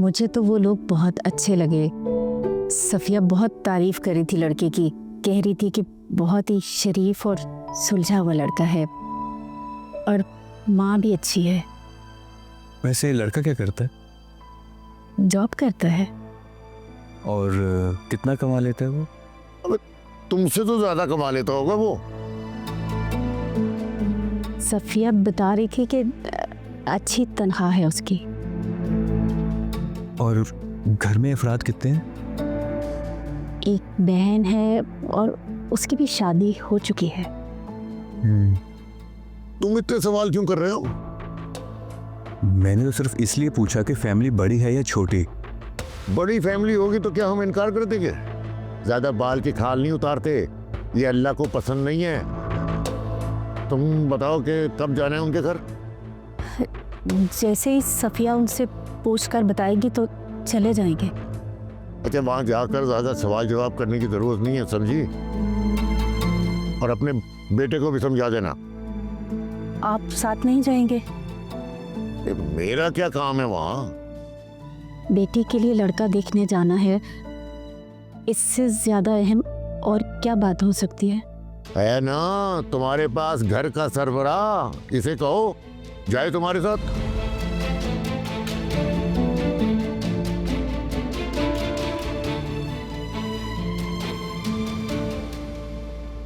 मुझे तो वो लोग बहुत अच्छे लगे। सफिया बहुत तारीफ करी थी लड़के की, कह रही थी कि बहुत ही शरीफ और सुलझा हुआ लड़का है और माँ भी अच्छी है। वैसे लड़का क्या करता है? जॉब करता है। और कितना कमा लेता है वो? तुमसे तो ज्यादा कमा लेता होगा वो। सफिया बता रही थी कि अच्छी तनख्वाह है उसकी। और घर में अफराद कितने हैं? एक बहन है और उसकी भी शादी हो चुकी है। तुम इतने सवाल क्यों कर रहे हो? मैंने तो सिर्फ इसलिए पूछा कि फैमिली बड़ी है या छोटी। बड़ी फैमिली होगी तो क्या हम इनकार कर देंगे? ज्यादा बाल की खाल नहीं उतारते, ये अल्लाह को पसंद नहीं है। तुम बताओ कि कब जाना है उनके घर? जैसे ही सफिया उनसे पूछकर बताएगी तो चले जाएंगे। अच्छा, वहां जाकर ज्यादा सवाल जवाब करने की जरूरत नहीं है, समझी? और अपने बेटे को भी समझा देना। आप साथ नहीं जाएंगे? मेरा क्या काम है वहां? बेटी के लिए लड़का देखने जाना है, इससे ज्यादा अहम और क्या बात हो सकती है ना तुम्हारे पास घर का सरबराह, इसे कहो जाए तुम्हारे साथ।